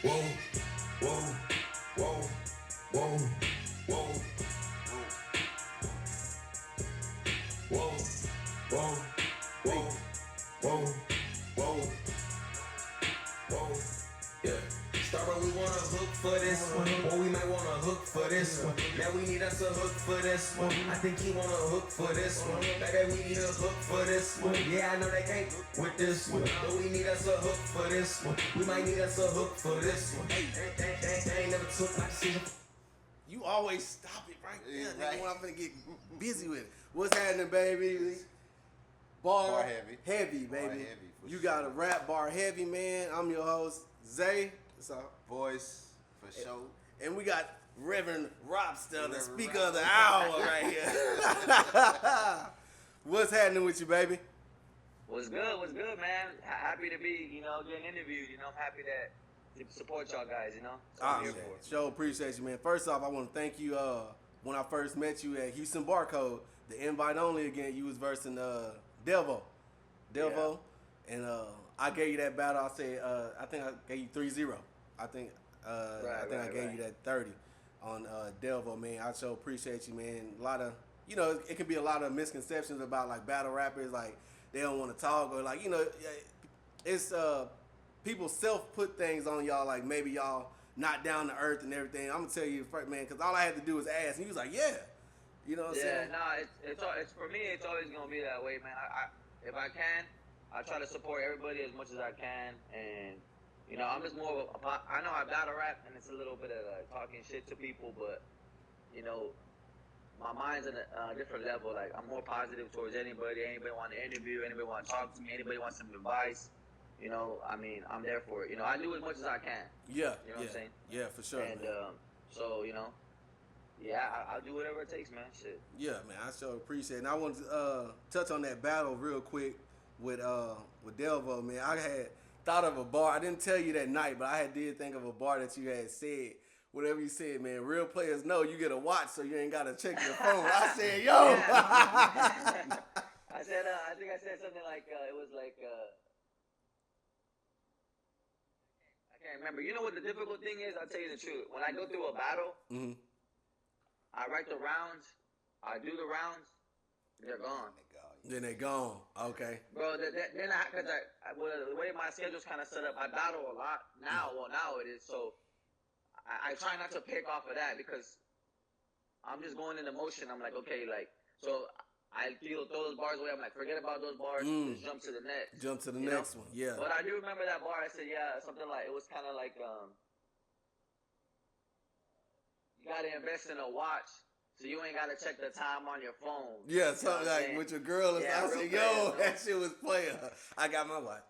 Whoa, whoa, whoa, whoa, whoa, whoa, whoa, whoa, whoa, whoa, whoa. Yeah. Starbucks, we want a hook for this one. Or we might want a hook for this one. Now we need us a hook for this one. I think he want a hook for this one. Baby, we need a hook for this one. Yeah, I know they can't with this one. But we need us a hook for this one. We might need us a hook for this one. They ain't never took my decision. You always stop it right there, Yeah, right. nigga, when I'm finna get busy with it. What's happening, baby? Bar heavy. Heavy, Bar baby. heavy, for You sure. got a rap bar heavy, man. I'm your host, Zay. So, Voice, for sure. and we got Reverend Robsta, the Reverend speaker of the Robsta. hour right here. What's happening with you, baby? What's good? What's good, man? Happy to be, getting interviewed. I'm happy to support y'all guys. That's what I'm here for. Sure, appreciate you, man. First off, I want to thank you. When I first met you at Houston Barcode, the invite only again, you was versing Delvo, and I gave you that battle. I said, I think I gave you 3-0. I think I gave you that 30 on Delvo, man. I so appreciate you, man. A lot of, it could be a lot of misconceptions about like battle rappers, like they don't want to talk or like, it's people self put things on y'all, like maybe y'all not down to earth and everything. I'm gonna tell you, man, because all I had to do was ask, and he was like, yeah. You know what I'm saying? It's for me. It's always gonna be that way, man. I if I can, I try to support everybody as much as I can, and I'm just more of I know I battle rap, and it's a little bit of talking shit to people, but my mind's on a different level. Like I'm more positive towards anybody. Anybody want to interview? Anybody want to talk to me? Anybody want some advice? I'm there for it. I do as much as I can. Yeah. You know what I'm saying? Yeah, for sure. And man. I'll do whatever it takes, man. Shit. Yeah, man, I sure appreciate it. And I want to touch on that battle real quick with Delvo, man. I had thought of a bar. I didn't tell you that night, but I did think of a bar that you had said. Whatever you said, man. Real players know you get a watch, so you ain't gotta check your phone. I said, yo. I think I said something like it was like. I can't remember. You know what the difficult thing is? I'll tell you the truth. When I go through a battle, I write the rounds, I do the rounds, they're gone. Then they gone. Okay. Bro, then because the way my schedule's kind of set up, I battle a lot now. Well, now it is. So I try not to pick off of that because I'm just going into motion. I'm like, okay, so I throw those bars away. I'm like, forget about those bars. Just jump to the next. Jump to the next one. Yeah. But I do remember that bar. I said, yeah, something like, it was kind of like, you got to invest in a watch so you ain't got to check the time on your phone. Yeah, something like with your girl. I said, yo, that shit was player. I got my watch.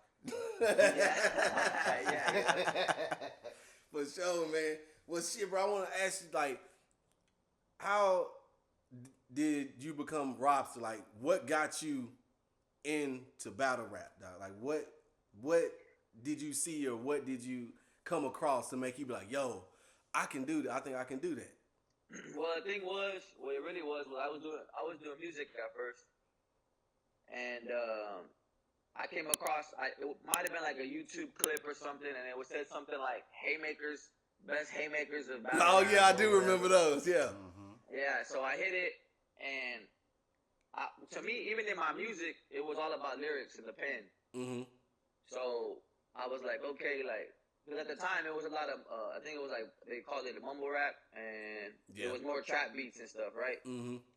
Yeah. For sure, man. Well, shit, bro, I want to ask you, like, how did you become Robsta? Like, what got you into battle rap, dog? Like, what did you see or what did you come across to make you be like, yo, I can do that. I think I can do that. Well, the thing was, what it really was I was doing music at first, and I came across, it might have been like a YouTube clip or something, and it said something like haymakers, best haymakers of battle. Oh yeah, I do remember those. Yeah. Yeah, so I hit it, and to me, even in my music, it was all about lyrics and the pen. So I was like, okay, because at the time it was a lot of, I think it was like they called it mumble rap, and it was more trap beats and stuff, right?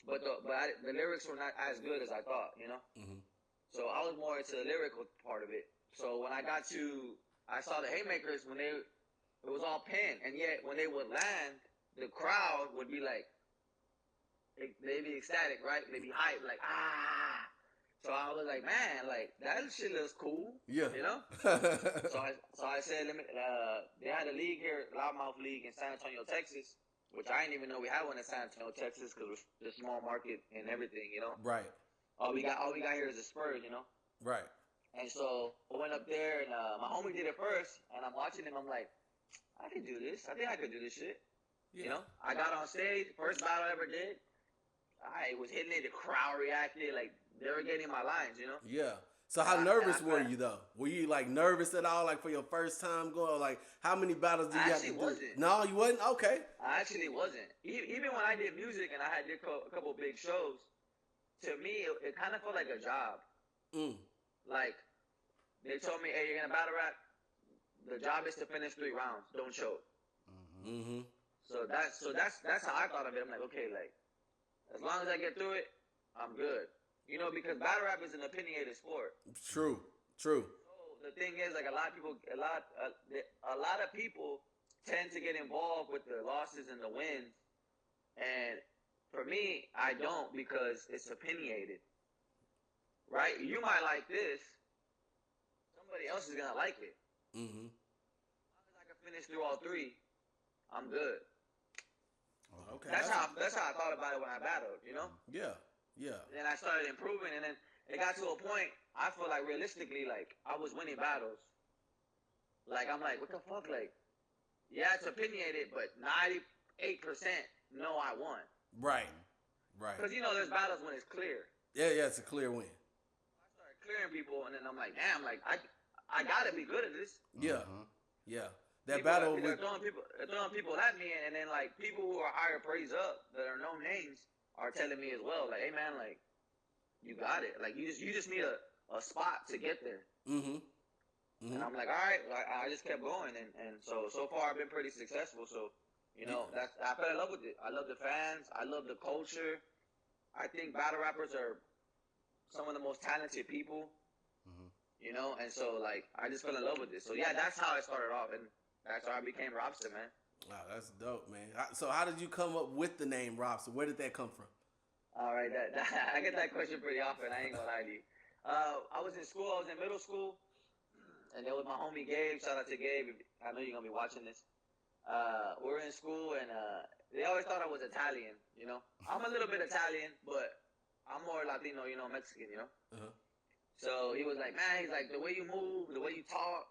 But the lyrics were not as good as I thought, So I was more into the lyrical part of it. So when I saw the haymakers it was all pen, and yet when they would land, the crowd would be like, they'd be ecstatic, right? They'd be hyped, like, ah. So I was like, man, that shit looks cool. Yeah. So I said, they had a league here, Loudmouth League in San Antonio, Texas, which I didn't even know we had one in San Antonio, Texas, because we're the small market and everything, Right. All we got here is the Spurs, Right. And so I went up there, and my homie did it first, and I'm watching him. I'm like, I can do this. I think I could do this shit. Yeah. I got on stage, first battle I ever did. I was hitting it. The crowd reacted like they were getting my lines. Yeah. So how And nervous I were you though? Were you like nervous at all, like for your first time going? Like how many battles did you have to do? wasn't. No, you wasn't. Okay. I actually wasn't. Even when I did music and I had did a couple big shows, to me it kind of felt like a job. Like they told me, hey, you're gonna battle rap. The job is to finish 3 rounds. Don't choke. So that's how I thought of it. I'm like, okay, like as long as I get through it, I'm good. You know, because battle rap is an opinionated sport. True. So the thing is, like a lot of people tend to get involved with the losses and the wins, and for me, I don't because it's opinionated. Right? You might like this. Somebody else is gonna like it. As long as I can finish through all 3, I'm good. Okay. That's how I thought about it when I battled. You know? Yeah. Yeah. Then I started improving, and then it got to a point. I feel like realistically, like I was winning battles. Like I'm like, what the fuck? Like, yeah, it's opinionated, but 98% know I won. Right. Because you know, there's battles when it's clear. Yeah. It's a clear win. I started clearing people, and then I'm like, damn, like I gotta be good at this. Yeah. Yeah. That People, battle they're with throwing people at me, and then like people who are higher praised up that are known names are telling me as well, like, hey man, like you got it, like you just need a spot to get there. And I'm like, all right, I just kept going, and so far I've been pretty successful. So you know, I fell in love with it. I love the fans. I love the culture. I think battle rappers are some of the most talented people. You know, and so like I just fell in love with it. So yeah, that's how I started off, and that's how I became Robsta, man. Wow, that's dope, man. So how did you come up with the name Robsta? Where did that come from? All right, I get that question pretty often. I ain't gonna lie to you. I was in school. I was in middle school, and there was my homie Gabe. Shout out to Gabe. I know you're gonna be watching this. We were in school, and they always thought I was Italian. You know, I'm a little bit Italian, but I'm more Latino. You know, Mexican. You know. So he was like, man, he's like, the way you move, the way you talk,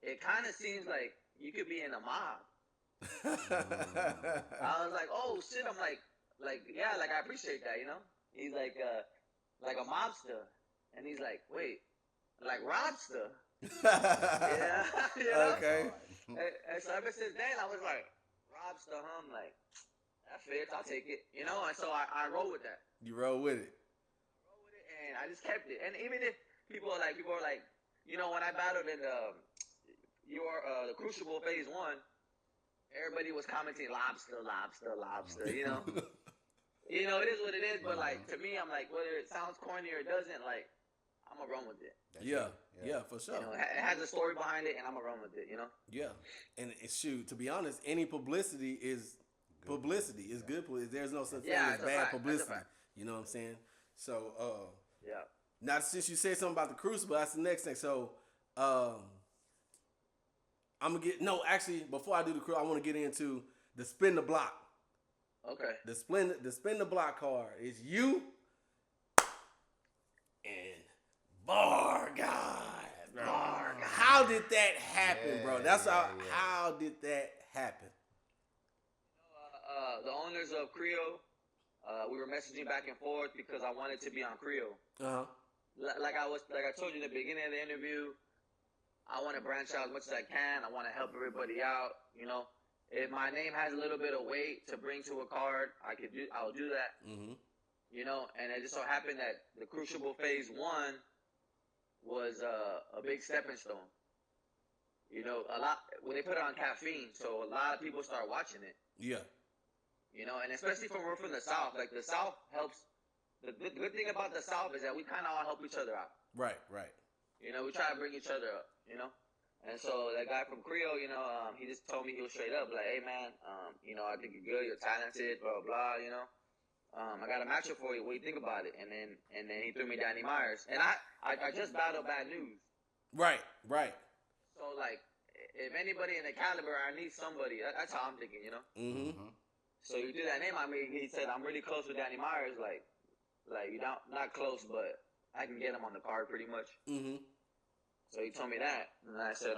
it kind of seems like you could be in a mob. I was like, oh shit. I'm like, yeah, like I appreciate that, you know. He's like a mobster, and he's like, wait, like Robsta. Yeah, you know? Okay. And so ever since then, I was like, Robsta, huh? I'm like, that fits. I'll take it, you know. And so I roll with that. You roll with it. And I just kept it. And even if people are like, you know, when I battled in the Crucible Phase 1, everybody was commenting lobster, you know. You know, it is what it is, but like to me, I'm like, whether it sounds corny or it doesn't, like I'm gonna run with it. Yeah, for sure. You know, it has a story behind it, and I'm gonna run with it. You know. Yeah, and shoot, to be honest, any publicity is publicity. It's good publicity. There's no such thing as bad publicity. You know what I'm saying? So, yeah. Now, since you said something about the Crucible, that's the next thing. So, I'm gonna actually, before I do the Crucible, I want to get into the spin the block. Okay. The spin the block card is you and Bar God. How did that happen, bro? That's how did that happen? The owners of Creo, we were messaging back and forth because I wanted to be on Creo. Like I told you in the beginning of the interview, I want to branch out as much as I can. I want to help everybody out. You know, if my name has a little bit of weight to bring to a card, I'll do that. You know, and it just so happened that the Crucible Phase 1 was a big stepping stone. You know, when they put it on caffeine, so a lot of people start watching it. Yeah. You know, and especially we're from the South. Like the South helps. The good thing about the South is that we kind of all help each other out. Right. You know, we try to bring each other up, you know. And so that guy from Creo, you know, he just told me, he was straight up like, hey man, you know, I think you're good, you're talented, blah blah, you know. I got a matchup for you. What do you think about it? And then he threw me Danny Myers, and I just battled Bad News. Right. So like, if anybody in the caliber, I need somebody. That's how I'm thinking, you know. So you threw that name. I mean, he said I'm really close with Danny Myers, like you're not close, but I can get him on the card pretty much. So he told me that, and I said,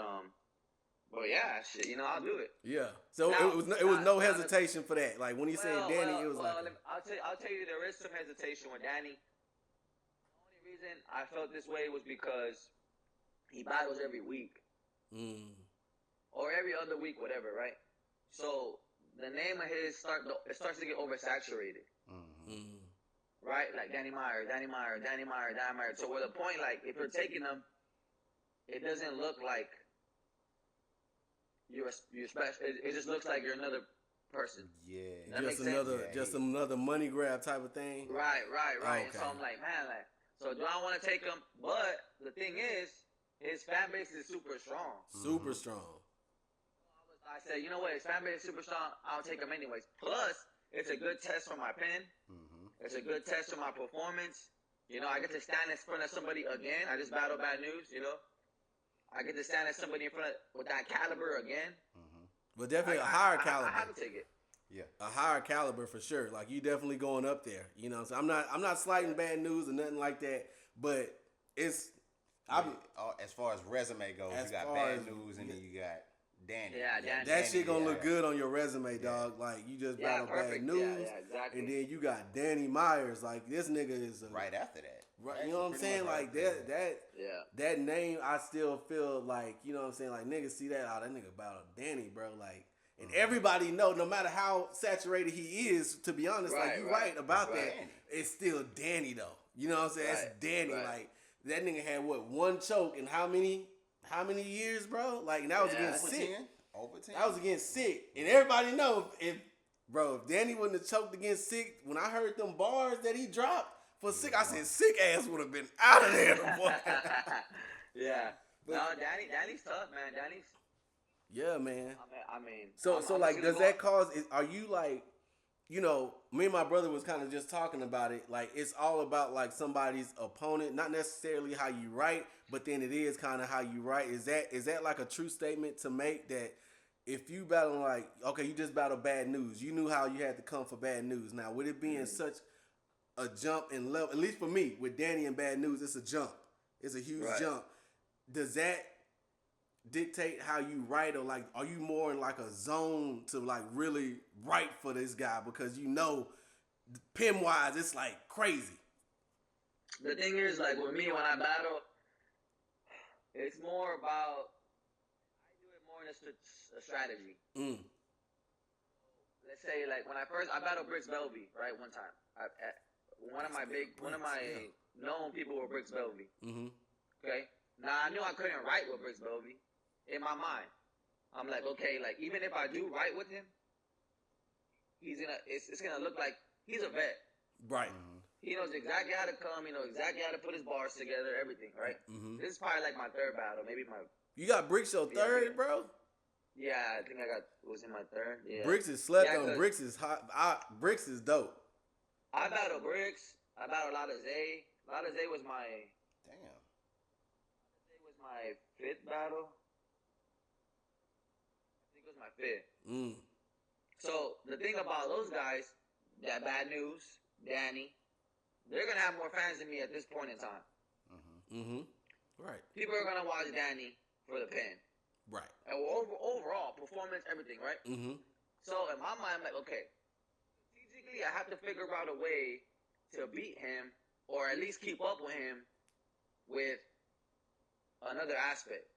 well, yeah, shit, you know, I'll do it. Yeah. So now, it was no hesitation for that. Like when he said Danny, it was like. I'll tell you, there is some hesitation with Danny. The only reason I felt this way was because he battles every week. Or every other week, whatever, right? So the name of his starts to get oversaturated. Right? Like Danny Meyer. So with a point, like, if you're taking them, it doesn't look like you're special. It just looks like you're another person. Yeah. That makes Just another money grab type of thing. Right. Okay. And so I'm like, man, like, so do I want to take him? But the thing is, his fan base is super strong. Super strong. I said, you know what? His fan base is super strong. I'll take him anyways. Plus, it's a good test for my pen. It's a good test for my performance. You know, I get to stand in front of somebody again. I just battled Bad News, you know. I get to stand at somebody in front of with that caliber again. But definitely a higher caliber. I have to take it. Yeah. A higher caliber for sure. Like, you definitely going up there. You know, so I'm not slighting Bad News or nothing like that. But it's as far as resume goes, you got Bad News and then you got Danny. Yeah, Danny. That shit gonna look good on your resume, dog. Like, you just battled Bad News, exactly. and then you got Danny Myers. Like, this nigga is Right after that. right. You know what I'm saying? Like that name, I still feel like, you know what I'm saying? Like, niggas see that, that nigga battled Danny, bro. Like, and everybody know, no matter how saturated he is, to be honest, like, you right about that. It's still Danny though. You know what I'm saying? It's Danny. Like, that nigga had one choke in how many years, bro? Like, and that was against Sick. Over 10. That was against Sick. And everybody know if Danny wouldn't have choked against Sick, when I heard them bars that he dropped for Sick, I said Sick ass would have been out of there, boy. Yeah. No, Danny's tough, man. Danny's. Yeah, man. I mean. So like, does that cause? Are you like, you know, me and my brother was kind of just talking about it. Like, it's all about like somebody's opponent, not necessarily how you write, but then it is kind of how you write. Is that like a true statement to make, that if you battle, like, okay, you just battled Bad News, you knew how you had to come for Bad News. Now, with it being such a jump in level, at least for me, with Danny and Bad News, it's a jump. It's a huge jump. Does that dictate how you write, or like, are you more in like a zone to like really write for this guy because you know, pen wise, it's like crazy? The thing is, like, with me, when I battle, it's more about, I do it more in a strategy. Let's say, like, when I battled Bricks Belvy, right, one time. One of my known people were Bricks Belvy. Okay? Now, I knew I couldn't write with Bricks Belvy. In my mind, I'm like, okay, like, even if I do write with him, it's gonna look like he's a vet. Right. He knows exactly how to come. He knows exactly how to put his bars together. Everything, right? This is probably like my third battle, maybe my. You got Bricks your third, bro? Yeah, I think was in my third. Yeah. Bricks is slept on. Bricks is hot. Bricks is dope. I battled Bricks. I battled Lotta Zay. Lotta Zay was my. Damn. It was my fifth battle. Was my fifth. So the thing about those guys, that Bad News, Danny, they're gonna have more fans than me at this point in time. Right. People are gonna watch Danny for the pen. Right. And overall performance, everything, right? So in my mind, I'm like, okay, strategically, I have to figure out a way to beat him, or at least keep up with him with another aspect.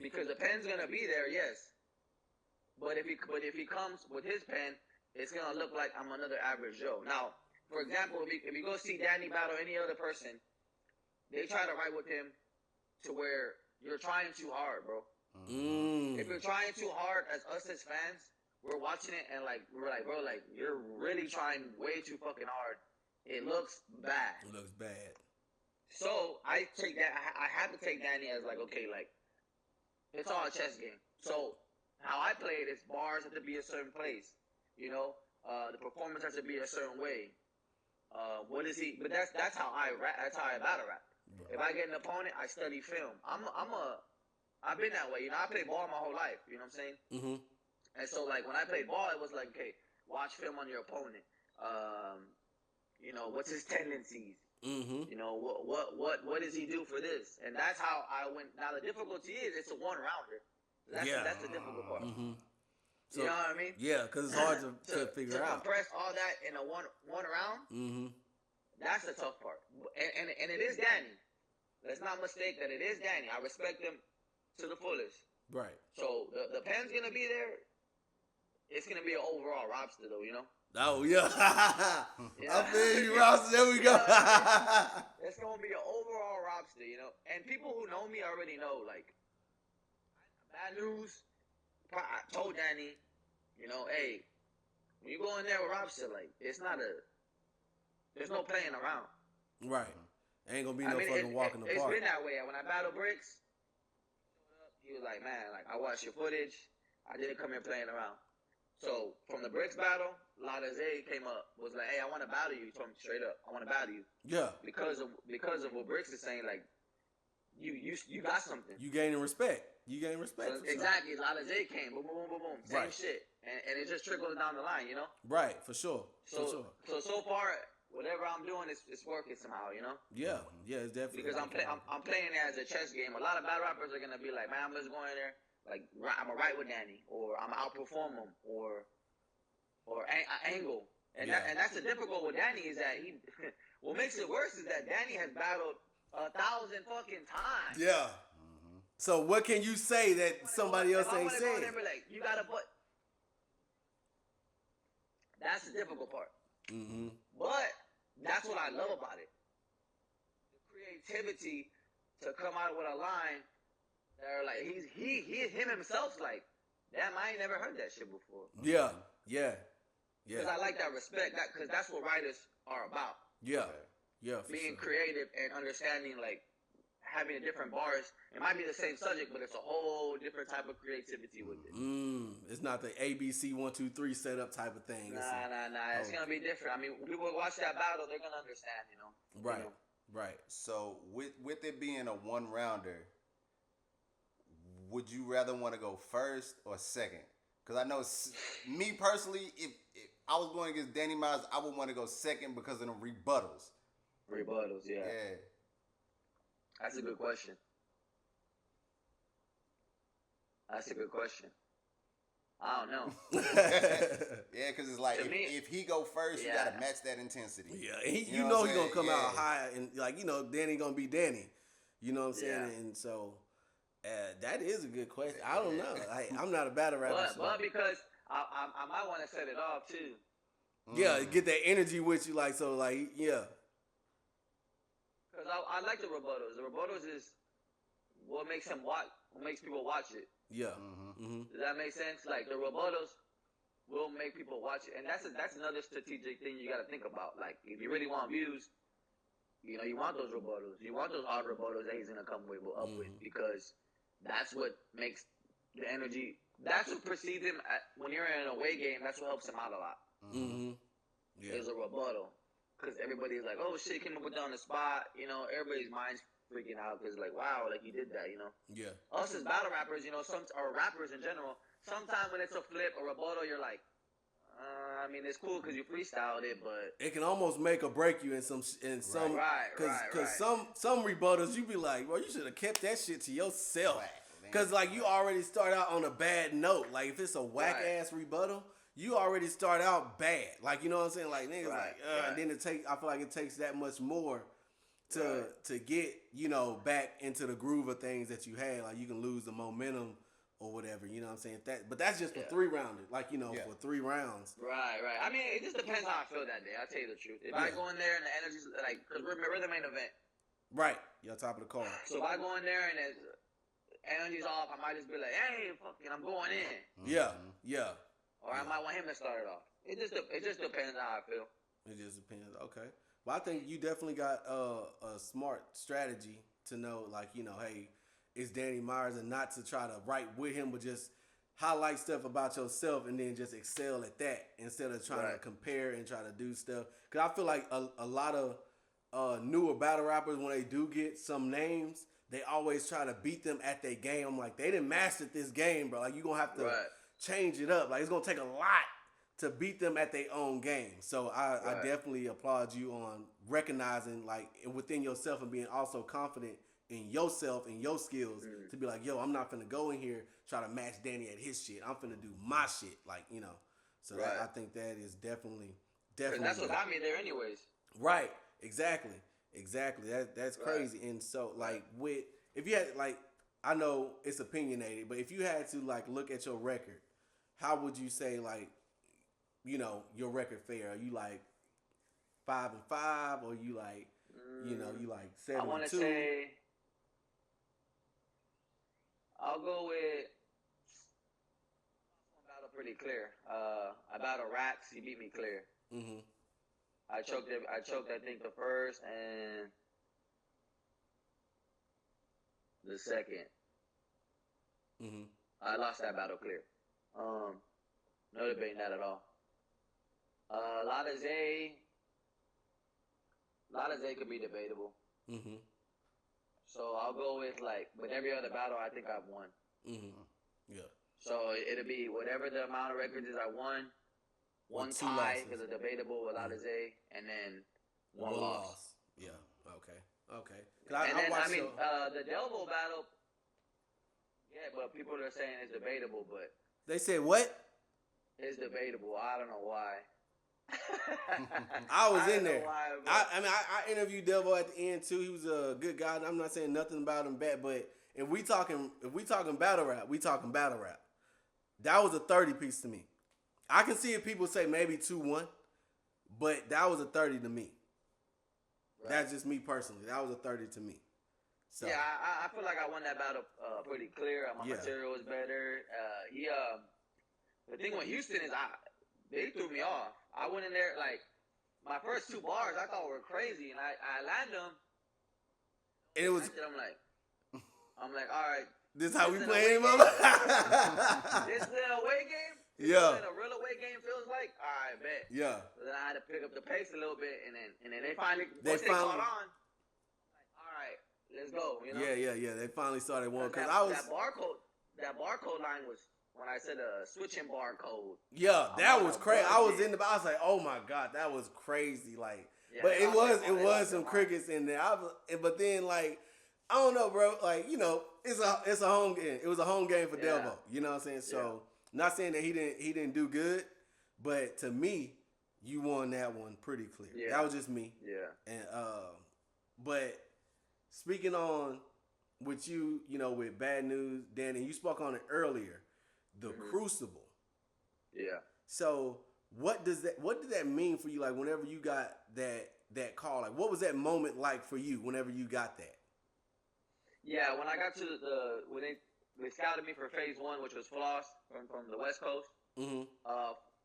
Because the pen's gonna be there, yes. But if he comes with his pen, it's gonna look like I'm another average Joe. Now, for example, if you go see Danny battle any other person, they try to write with him to where you're trying too hard, bro. If you're trying too hard, as fans, we're watching it and like we're like, bro, like, you're really trying way too fucking hard. It looks bad. It looks bad. So I take that. I have to take Danny as like, okay, like, it's all a chess game. So how I play it is bars have to be a certain place, you know. The performance has to be a certain way. What is he? But that's how I rap. That's how I battle rap. If I get an opponent, I study film. I've been that way, you know. I played ball my whole life, you know what I'm saying. And so, like, when I played ball, it was like, okay, watch film on your opponent. You know, what's his tendencies? You know, what does he do for this? And that's how I went. Now the difficulty is it's a one rounder. That's the difficult part. So, you know what I mean? Yeah, because it's hard to figure out. To compress all that in a one round, That's the tough part. And it is Danny. Let's not mistake that it is Danny. I respect him to the fullest. Right. So the pen's going to be there. It's going to be an overall Robsta, though, you know? Oh, yeah. Yeah. I feel you, Ross. There we go. It's going to be an overall Robsta, you know? And people who know me already know, like, bad news. I told Danny, you know, hey, when you go in there with Robsta, like, there's no playing around. Right. Ain't gonna be no fucking walk in the It's park. been that way. When I battled Bricks, he was like, man, like, I watched your footage. I didn't come here playing around. So, from the Bricks battle, Lada Zay came up, was like, hey, I want to battle you. He told me straight up, I want to battle you. Yeah. Because of what Bricks is saying, like, you got something. You gaining respect. You gaining respect. So exactly. Lada Zay came, boom, boom, boom, boom, boom. Same shit. And it just trickles down the line, you know? Right, for sure. So far, whatever I'm doing is working somehow, you know? Yeah, yeah, it's definitely. Because I'm playing it as a chess game. A lot of battle rappers are going to be like, man, I'm just going there. Like, I'm going to write with Danny, or I'm going to outperform him, or angle. And that's the difficult with Danny is that what makes it worse is that Danny has battled 1,000 fucking times. Yeah. Mm-hmm. So what can you say that somebody else ain't saying? Like, you got to put. That's the difficult part. Mm-hmm. But that's what I love about it. The creativity to come out with a line. They're like him himself's like, damn, I ain't never heard that shit before. Yeah. Because I like that respect, because that's what writers are about. Yeah. Being creative and understanding, like having different bars. It might be the same subject, but it's a whole different type of creativity with it. It's not the ABC 1, 2, 3 setup type of thing. Nah. It's gonna be different. I mean, when people watch that battle, they're gonna understand, you know. Right. You know? Right. So with it being a 1-rounder, would you rather want to go first or second? Because I know me personally, if I was going against Danny Myers, I would want to go second because of the rebuttals. Rebuttals, yeah. That's a good question. I don't know. Yeah, because it's like if he go first, you gotta match that intensity. Yeah, you know he's gonna come out high and like Danny gonna be Danny. You know what I'm saying? Yeah. And so that is a good question. I don't know. I'm not a battle rapper. But because I might want to set it off too. Yeah, get that energy with you, like so, like yeah. Because I like the rebuttals. The rebuttals is what makes him watch. What makes people watch it. Yeah. Does that make sense? Like the rebuttals will make people watch it, and that's another strategic thing you got to think about. Like if you really want views, you want those rebuttals. You want those hard rebuttals that he's gonna come with because that's what makes the energy. That's what precedes him when you're in an away game. That's what helps him out a lot. Yeah. There's a rebuttal because everybody's like, "Oh shit, came up with that on the spot." Everybody's mind's freaking out because like, wow, like you did that. Yeah. Us as battle rappers, or rappers in general, sometimes when it's a flip or rebuttal, you're like, I mean, it's cool because you freestyled it, but it can almost make or break you in some because some rebuttals you be like, well, you should have kept that shit to yourself because like you already start out on a bad note. Like if it's a whack ass rebuttal, you already start out bad. Like you know what I'm saying? Like niggas and then I feel like it takes that much more to get back into the groove of things that you had. Like you can lose the momentum or whatever, you know what I'm saying? But that's just for 3-rounders, like, for 3 rounds. Right. I mean, it just depends how I feel that day. I'll tell you the truth. If I go in there and the energy's like, because we're the main event. Right. You're on top of the card. So if I go in there and the energy's off, I might just be like, hey, fucking, I'm going in. Yeah. Or I might want him to start it off. It just depends how I feel. It just depends. Okay. But I think you definitely got a smart strategy to know, like, hey, it's Danny Myers, and not to try to write with him, but just highlight stuff about yourself and then just excel at that instead of trying to compare and try to do stuff. Because I feel like a lot of newer battle rappers, when they do get some names, they always try to beat them at their game. I'm like, they didn't master this game, bro. Like, you're going to have to change it up. Like, it's going to take a lot to beat them at their own game. So I definitely applaud you on recognizing, like, within yourself and being also confident in yourself and your skills to be like, yo, I'm not finna go in here try to match Danny at his shit. I'm finna do my shit, like, So I think that is definitely. That's what got me there, anyways. Right, Exactly. That's crazy. And so like with if you had like I know it's opinionated, but if you had to like look at your record, how would you say like your record fare? Are you like 5-5, or you like you like I want to 7-2? say I'll go with one battle pretty clear. I battle Rax. He beat me clear. Mm-hmm. I choked. I think the first and the second. Mm-hmm. I lost that battle clear. No debating that at all. Lotta Zay could be debatable. Mm-hmm. So I'll go with every other battle, I think I've won. Mm-hmm. Yeah. So it'll be whatever the amount of records is I won, one With 2 tie losses. because it's debatable with Lotta Zay, and then one loss. Yeah. Okay. And then watched the Delvo battle. Yeah, but people are saying it's debatable, but they said what? it's debatable. I don't know why. I was in don't know there. why, I interviewed Devo at the end too. He was a good guy. I'm not saying nothing about him bad, but if we talking battle rap, we talking battle rap. That was a 30 piece to me. I can see if people say maybe 2-1, but that was a 30 to me. Right. That's just me personally. That was a 30 to me. So Yeah, I feel like I won that battle pretty clear. My material was better. The thing with Houston is they threw me off. I went in there like my first 2 bars I thought were crazy, and I landed them. and it was. I'm like, all right. This how we an playing him away up. This is an away game. Yeah. What a real away game feels like. All right, bet. Yeah. So then I had to pick up the pace a little bit, and then they finally They caught on. Like, all right, let's go. Yeah. They finally started one because that barcode line was when I said switching barcode. Yeah, that was crazy. I was in the. I was like, oh my god, that was crazy. Like, yeah, but it was some crickets in there. But then like, I don't know, bro. Like, it's a home game. It was a home game for Delvo. You know what I'm saying? So, not saying that he didn't do good, but to me, you won that one pretty clear. Yeah. That was just me. Yeah. And but speaking on with you, with Bad News, Danny, you spoke on it earlier, the Crucible. Yeah. So what did that mean for you? Like whenever you got that call, like what was that moment like for you whenever you got that? Yeah, when I got to when they scouted me for phase 1, which was Floss from the West Coast. Mm-hmm.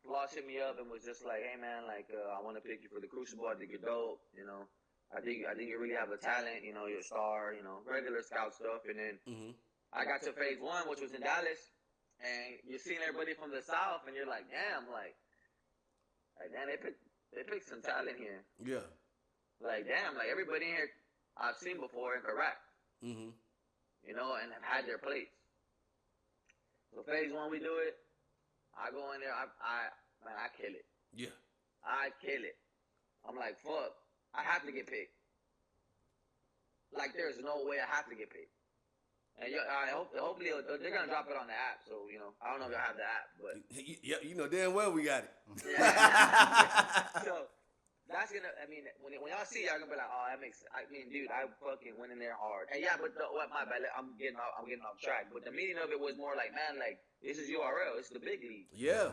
Floss hit me up and was just like, "Hey man, like I want to pick you for the Crucible. I think you're dope. I think you really have a talent. You're a star. Regular scout stuff." And then I got to phase 1, which was in Dallas, and you're seeing everybody from the South, and you're like, "Damn, like damn, they picked some talent here." Yeah. Like damn, like everybody in here I've seen before and can rap. Mm-hmm. And have had their plates. So phase 1, we do it. I go in there. I kill it. Yeah. I kill it. I'm like, fuck. I have to get picked. Like, there's no way I have to get picked. And hopefully they're gonna drop it on the app. So I don't know if y'all have the app, but yeah, damn well we got it. Yeah. So. That's gonna. I mean, when y'all see, y'all gonna be like, "Oh, that makes." I mean, dude, I fucking went in there hard. And yeah, but my bad. I'm getting off track. But the meaning of it was more like, man, like this is URL. It's the big league. Yeah.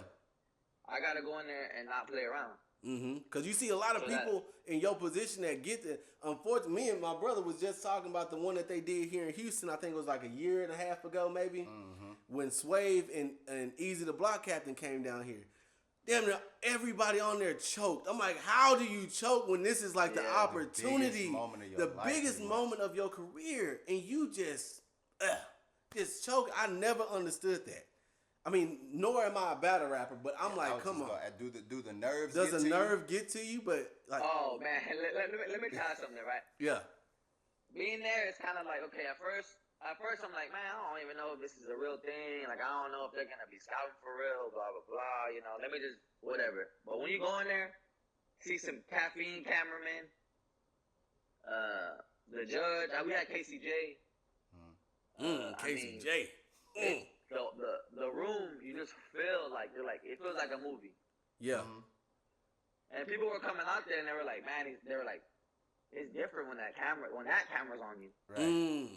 I gotta go in there and not play around. Mm-hmm. Because you see a lot of people in your position that get it. Unfortunately, me and my brother was just talking about the one that they did here in Houston. I think it was like a year and a half ago, maybe, when Swave and Easy the Block Captain came down here. Damn near everybody on there choked. I'm like, how do you choke when this is like the opportunity, the biggest moment of your career, and you just choke? I never understood that. I mean, nor am I a battle rapper, but I'm like, come on. Do the nerves? Does the nerve get to you? But like, oh man, let me tell you something, right? Yeah. Being there is kind of like, okay, at first I'm like, man, I don't even know if this is a real thing. Like, I don't know if they're going to be scouting for real, blah, blah, blah. Let me just, whatever. But when you go in there, see some caffeine cameramen, the judge, we had KCJ. KCJ. The room, you just feel like, it feels like a movie. Yeah. And people were coming out there and they were like, man, it's different when that camera's on you. Right.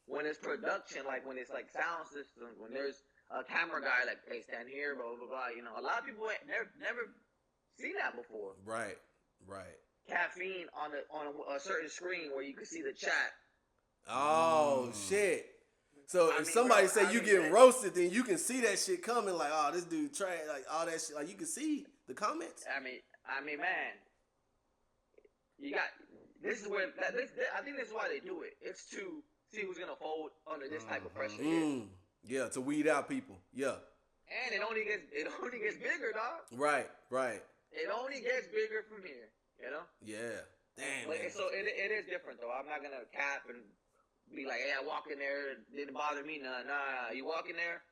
When it's production, like when it's like sound systems, when there's a camera guy like, hey, stand here, blah blah blah. You know, a lot of people ain't never seen that before. Right. Caffeine on a certain screen where you can see the chat. Oh shit. So if mean, somebody bro, say you getting roasted, then you can see that shit coming. Like, oh, this dude trash. Like all that shit. Like you can see the comments. I mean, man, you got. This is where I think this is why they do it. It's to see who's gonna fold under this type of pressure. Yeah, to weed out people. Yeah. And it only gets bigger, dog. Right. It only gets bigger from here. You know. Yeah. Damn. But so it is different though. I'm not gonna cap and be like, hey, I walk in there, it didn't bother me. Nah. You walk in there,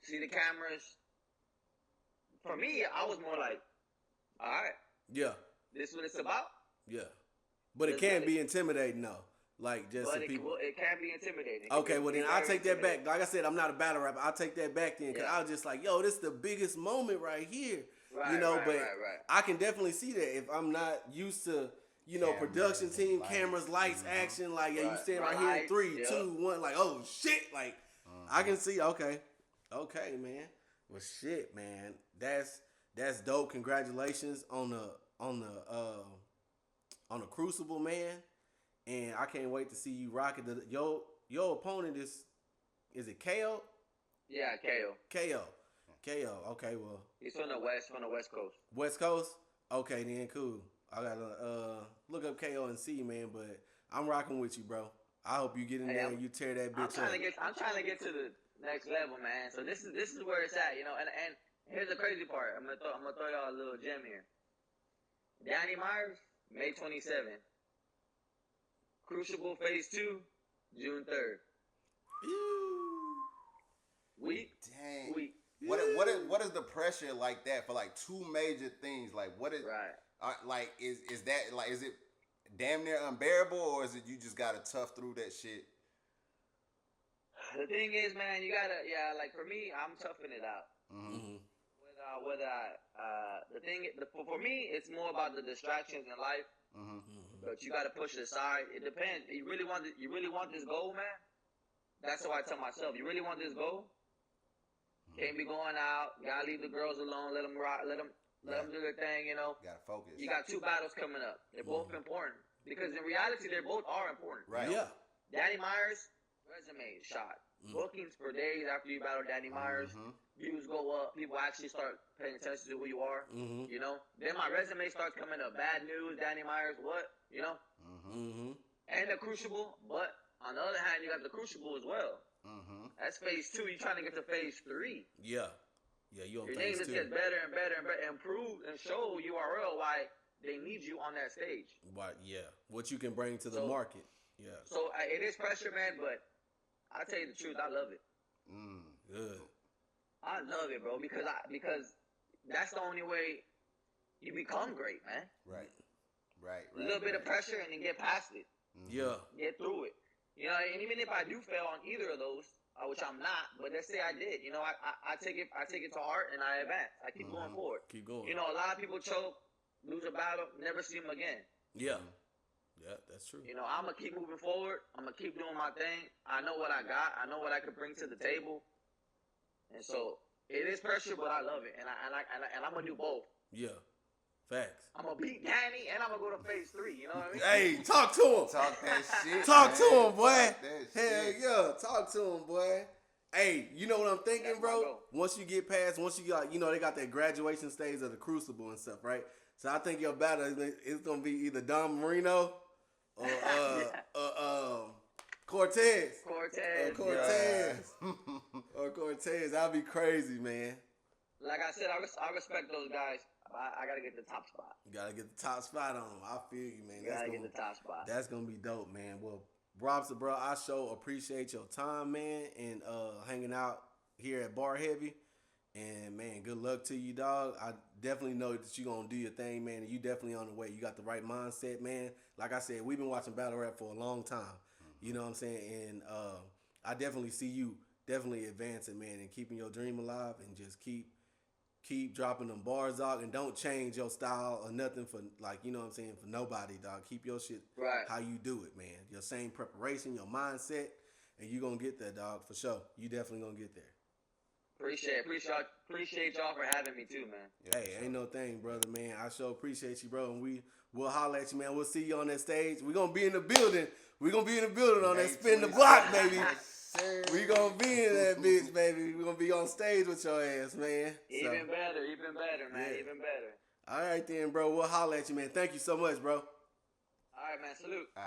see the cameras. For me, I was more like, all right. Yeah. This is what it's about. Yeah. But it can be intimidating though. Like just some people. It can be intimidating. Okay, well then I'll take that back. Like I said, I'm not a battle rapper. I'll take that back then because I was just like, yo, this is the biggest moment right here. Right, you know, right, but right. I can definitely see that if I'm not used to, you know, production team, cameras, lights, action. Like, yeah, you stand right here in 3, 2, 1. Like, oh shit. Like, I can see. Okay, man. Well, shit, man. That's dope. Congratulations on the Crucible, man. And I can't wait to see you rock it. Your opponent is it KO? Yeah, KO. KO. Okay, well. He's from the West Coast. West Coast? Okay, then cool. I gotta look up KO and see, man. But I'm rocking with you, bro. I hope you get in there and you tear that bitch up. I'm trying to get to the next level, man. So this is where it's at, you know. And here's the crazy part. I'm gonna throw y'all a little gem here. Danny Myers, May 27th. Crucible Phase 2, June 3rd. Week. Dang. Week. What is the pressure like that for like two major things? Like what is like is that like is it damn near unbearable or is it you just gotta tough through that shit? The thing is, man, you gotta like for me, I'm toughing it out. For me, it's more about the distractions in life. But you gotta push it aside. It depends. You really want this goal, man? That's how I tell myself. You really want this goal? Can't be going out. Gotta leave the girls alone. Let them rock. Let them do their thing. You know. Gotta focus. You got 2 battles coming up. They're both important because in reality, they both are important. Right. Yeah. Danny Myers resume is shot. Bookings for days after you battle Danny Myers. Views go up. People actually start paying attention to who you are. You know. Then my resume starts coming up. Bad news. Danny Myers. What? You know. And the Crucible, but on the other hand, you got the Crucible as well. That's Phase 2. You're trying to get to Phase 3. Yeah. You on Your Phase 2. name just gets better and better and better, and prove and show URL why they need you on that stage. What you can bring to the market. Yeah. So it is pressure, man, but I tell you the truth, I love it. Good. I love it, bro, because that's the only way you become great, man. Right. A little bit of pressure and then get past it. Yeah. Get through it. You know, and even if I do fail on either of those, which I'm not, but let's say I did, you know, I take it to heart and I advance. I keep going forward. Keep going. You know, a lot of people choke, lose a battle, never see them again. Yeah. Yeah, that's true. You know, I'm gonna keep moving forward. I'm gonna keep doing my thing. I know what I got. I know what I could bring to the table. And so it is pressure, but I love it, and I'm gonna do both. Yeah, facts. I'm gonna beat Danny, and I'm gonna go to Phase 3. You know what I mean? Hey, talk to him. Talk that shit. Talk man. to him, boy. Hell Yeah, talk to him, boy. Hey, you know what I'm thinking, bro? Once you get past, you know, they got that graduation stage of the Crucible and stuff, right? So I think your battle is gonna be either Don Marino or Cortez. Or Cortez. That'd be crazy, man. Like I said, I respect those guys. I gotta get the top spot. You gotta get the top spot on them. I feel you, man. Get the top spot. That's gonna be dope, man. Well, Robsta, bro, I sure appreciate your time, man, and hanging out here at Bar Heavy. And man, good luck to you, dog. I definitely know that you're gonna do your thing, man, and you definitely on the way. You got the right mindset, man. Like I said, we've been watching battle rap for a long time. You know what I'm saying? And I definitely see you definitely advancing, man, and keeping your dream alive and just keep Keep dropping them bars, dog, and don't change your style or nothing for, like, you know what I'm saying, for nobody, dog. Keep your shit how you do it, man. Your same preparation, your mindset, and you gonna get there, dog, for sure. You definitely gonna get there. Appreciate y'all for having me too, man. Yeah, hey, ain't no thing, brother, man. I sure appreciate you, bro, and we'll holler at you, man. We'll see you on that stage. We're gonna be in the building. We're gonna be in the building on that Spin the Block, baby. We gonna be in that bitch, baby. We gonna be on stage with your ass, man. Even better, man. Yeah. Even better. All right then, bro. We'll holler at you, man. Thank you so much, bro. All right, man. Salute.